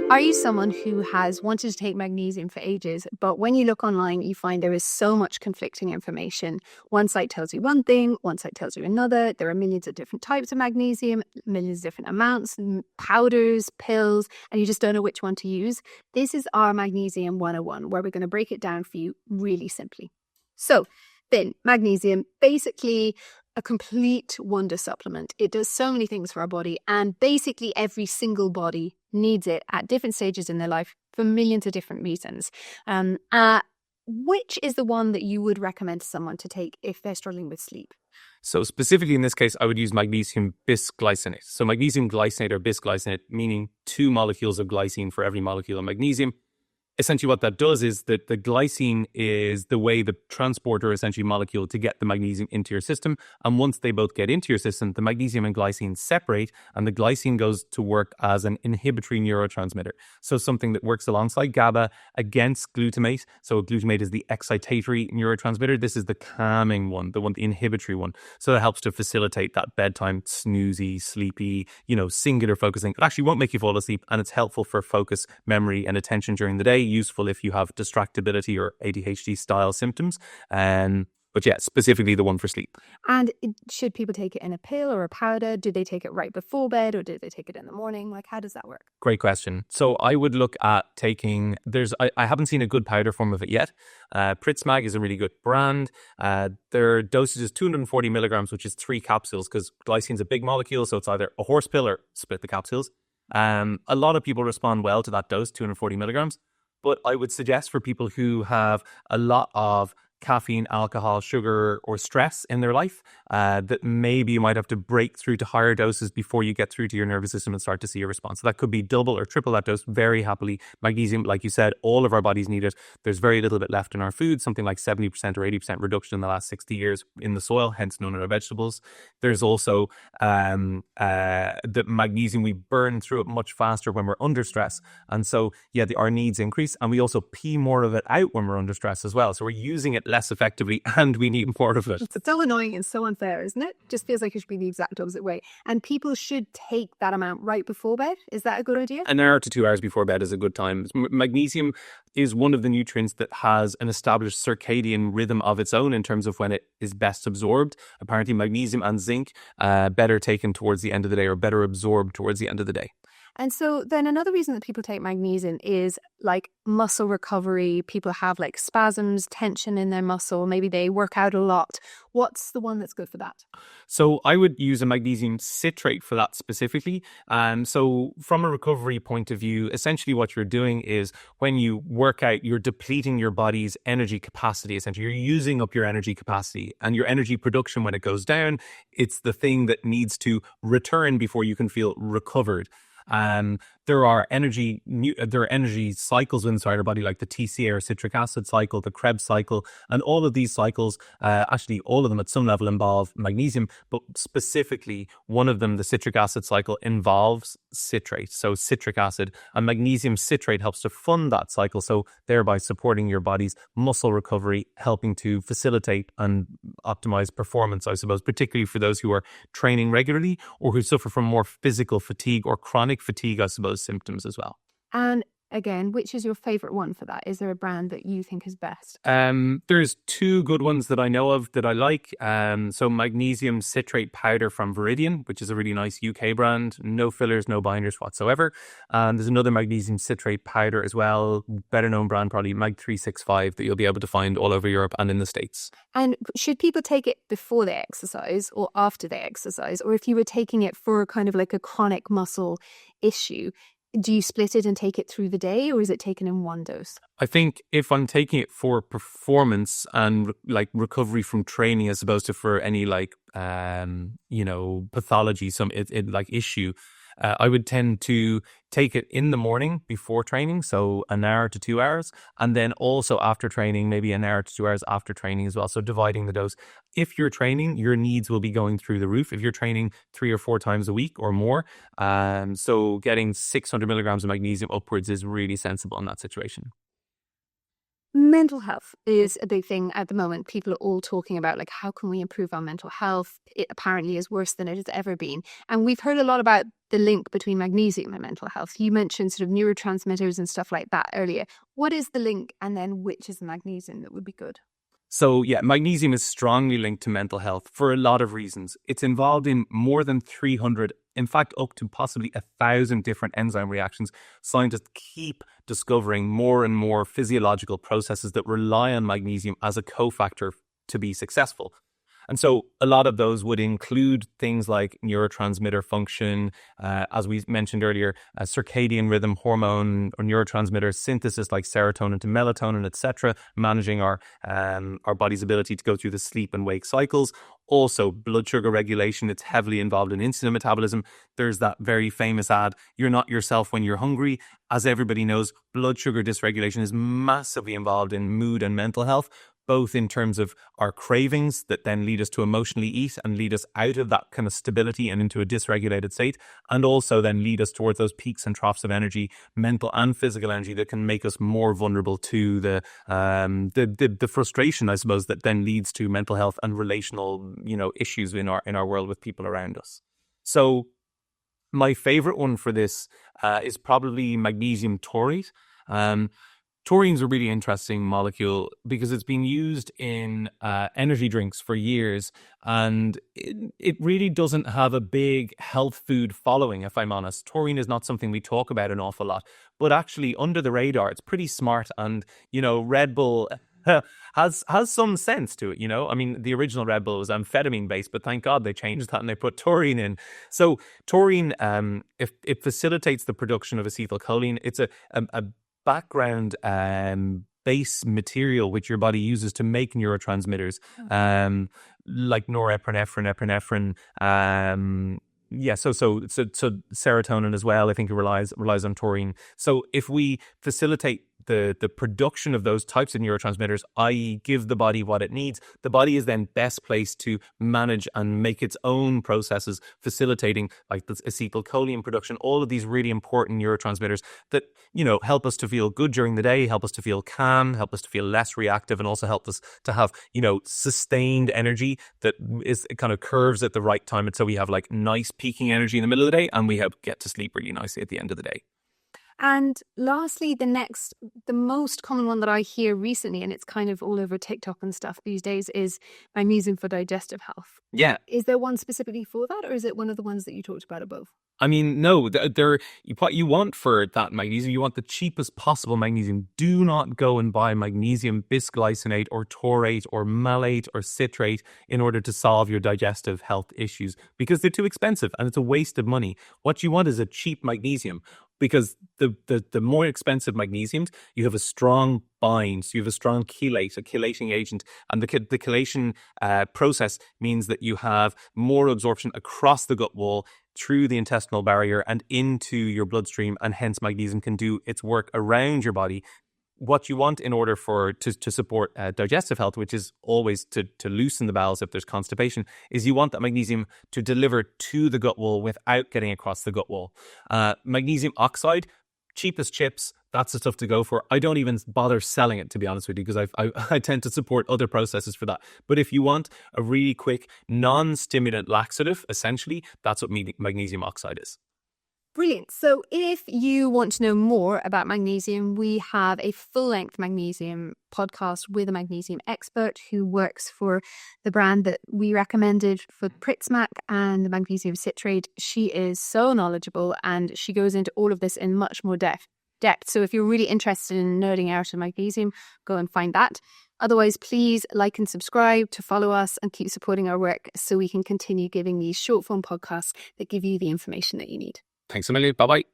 Are you someone who has wanted to take magnesium for ages, but when you look online, you find there is so much conflicting information? One site tells you one thing, one site tells you another. There are millions of different types of magnesium, millions of different amounts, powders, pills, and you just don't know which one to use. This is our Magnesium 101, where we're going to break it down for you really simply. So, Finn, magnesium, basically a complete wonder supplement. It does so many things for our body, and basically every single body needs it at different stages in their life for millions of different reasons. Which is the one that you would recommend to someone to take if they're struggling with sleep? So specifically in this case, I would use magnesium bisglycinate. So magnesium glycinate or bisglycinate, meaning 2 molecules of glycine for every molecule of magnesium. Essentially what that does is that the glycine is the way the transporter essentially molecule to get the magnesium into your system. And once they both get into your system, the magnesium and glycine separate and the glycine goes to work as an inhibitory neurotransmitter. So something that works alongside GABA against glutamate. So glutamate is the excitatory neurotransmitter. This is the calming one, the inhibitory one. So that helps to facilitate that bedtime, snoozy, sleepy, singular focusing. It actually won't make you fall asleep, and it's helpful for focus, memory, and attention during the day. Useful if you have distractibility or ADHD style symptoms. But yeah, specifically the one for sleep. And should people take it in a pill or a powder? Do they take it right before bed, or do they take it in the morning? How does that work? Great question. So I would look at taking, I haven't seen a good powder form of it yet. Pritzmag is a really good brand. Their dosage is 240 milligrams, which is 3 capsules, because glycine's a big molecule. So it's either a horse pill or split the capsules. A lot of people respond well to that dose, 240 milligrams. But I would suggest for people who have a lot of caffeine, alcohol, sugar, or stress in their life, that maybe you might have to break through to higher doses before you get through to your nervous system and start to see a response. So that could be double or triple that dose very happily. Magnesium, like you said, all of our bodies need it. There's very little bit left in our food, something like 70% or 80% reduction in the last 60 years in the soil, hence none in our vegetables. There's also the magnesium, we burn through it much faster when we're under stress. And so, our needs increase, and we also pee more of it out when we're under stress as well. So we're using it less effectively and we need more of it. It's so annoying and so unfair, isn't it? Just feels like it should be the exact opposite way. And people should take that amount right before bed. Is that a good idea? An hour to 2 hours before bed is a good time. Magnesium is one of the nutrients that has an established circadian rhythm of its own in terms of when it is best absorbed. Apparently magnesium and zinc better taken towards the end of the day, or better absorbed towards the end of the day. And so then another reason that people take magnesium is muscle recovery. People have spasms, tension in their muscle. Maybe they work out a lot. What's the one that's good for that? So I would use a magnesium citrate for that specifically. So from a recovery point of view, essentially what you're doing is when you work out, you're depleting your body's energy capacity. Essentially, you're using up your energy capacity, and your energy production, when it goes down, it's the thing that needs to return before you can feel recovered. There are energy cycles inside our body, like the TCA or citric acid cycle, the Krebs cycle, and all of these cycles, actually all of them at some level involve magnesium, but specifically one of them, the citric acid cycle, involves citrate, so citric acid, and magnesium citrate helps to fund that cycle, so thereby supporting your body's muscle recovery, helping to facilitate and optimize performance, I suppose, particularly for those who are training regularly or who suffer from more physical fatigue or chronic fatigue, I suppose, symptoms as well. And again, which is your favorite one for that? Is there a brand that you think is best? There's 2 good ones that I know of that I like. So magnesium citrate powder from Viridian, which is a really nice UK brand. No fillers, no binders whatsoever. And there's another magnesium citrate powder as well, better known brand probably, Mag 365, that you'll be able to find all over Europe and in the States. And should people take it before they exercise or after they exercise? Or if you were taking it for kind of a chronic muscle issue, do you split it and take it through the day, or is it taken in one dose? I think if I'm taking it for performance and recovery from training, as opposed to for any pathology, some issue, I would tend to take it in the morning before training, so an hour to 2 hours, and then also after training, maybe an hour to 2 hours after training as well. So dividing the dose. If you're training, your needs will be going through the roof. If you're training 3 or 4 times a week or more, so getting 600 milligrams of magnesium upwards is really sensible in that situation. Mental health is a big thing at the moment. People are all talking about how can we improve our mental health? It apparently is worse than it has ever been. And we've heard a lot about the link between magnesium and mental health. You mentioned sort of neurotransmitters and stuff like that earlier. What is the link, and then which is the magnesium that would be good? So yeah, magnesium is strongly linked to mental health for a lot of reasons. It's involved in more than 300, in fact, up to possibly 1,000 different enzyme reactions. Scientists keep discovering more and more physiological processes that rely on magnesium as a cofactor to be successful. And so a lot of those would include things like neurotransmitter function, as we mentioned earlier, circadian rhythm hormone or neurotransmitter synthesis like serotonin to melatonin, etc., managing our body's ability to go through the sleep and wake cycles. Also, blood sugar regulation, it's heavily involved in insulin metabolism. There's that very famous ad, "You're not yourself when you're hungry." As everybody knows, blood sugar dysregulation is massively involved in mood and mental health, both in terms of our cravings that then lead us to emotionally eat and lead us out of that kind of stability and into a dysregulated state, and also then lead us towards those peaks and troughs of energy, mental and physical energy, that can make us more vulnerable to the frustration, I suppose, that then leads to mental health and relational, issues in our world with people around us. So my favorite one for this is probably magnesium taurate. Taurine is a really interesting molecule because it's been used in energy drinks for years, and it really doesn't have a big health food following, if I'm honest. Taurine is not something we talk about an awful lot, but actually under the radar, it's pretty smart. And, Red Bull has some sense to it, I mean, the original Red Bull was amphetamine based, but thank God they changed that and they put taurine in. So taurine, if it facilitates the production of acetylcholine, it's a background base material which your body uses to make neurotransmitters, like norepinephrine, epinephrine. So serotonin as well. I think it relies on taurine. So if we facilitate the production of those types of neurotransmitters, i.e. give the body what it needs, the body is then best placed to manage and make its own processes, facilitating like the acetylcholine production, all of these really important neurotransmitters that, help us to feel good during the day, help us to feel calm, help us to feel less reactive, and also help us to have, sustained energy that is kind of curves at the right time. And so we have like nice peaking energy in the middle of the day, and we get to sleep really nicely at the end of the day. And lastly, the most common one that I hear recently, and it's kind of all over TikTok and stuff these days, is magnesium for digestive health. Yeah. Is there one specifically for that, or is it one of the ones that you talked about above? I mean, no, what you want for that magnesium, you want the cheapest possible magnesium. Do not go and buy magnesium bisglycinate or taurate or malate or citrate in order to solve your digestive health issues, because they're too expensive and it's a waste of money. What you want is a cheap magnesium, because the more expensive magnesiums, you have a strong bind, so you have a strong chelate, a chelating agent, and the chelation process means that you have more absorption across the gut wall, through the intestinal barrier and into your bloodstream, and hence magnesium can do its work around your body. What you want in order to support digestive health, which is always to loosen the bowels if there's constipation, is you want that magnesium to deliver to the gut wall without getting across the gut wall. Magnesium oxide, cheapest chips, that's the stuff to go for. I don't even bother selling it, to be honest with you, because I tend to support other processes for that. But if you want a really quick non-stimulant laxative, essentially, that's what magnesium oxide is. Brilliant. So if you want to know more about magnesium, we have a full-length magnesium podcast with a magnesium expert who works for the brand that we recommended for Pritzmac and the Magnesium Citrate. She is so knowledgeable and she goes into all of this in much more depth. So if you're really interested in nerding out on magnesium, go and find that. Otherwise, please like and subscribe to follow us and keep supporting our work so we can continue giving these short form podcasts that give you the information that you need. Thanks a million. Bye-bye.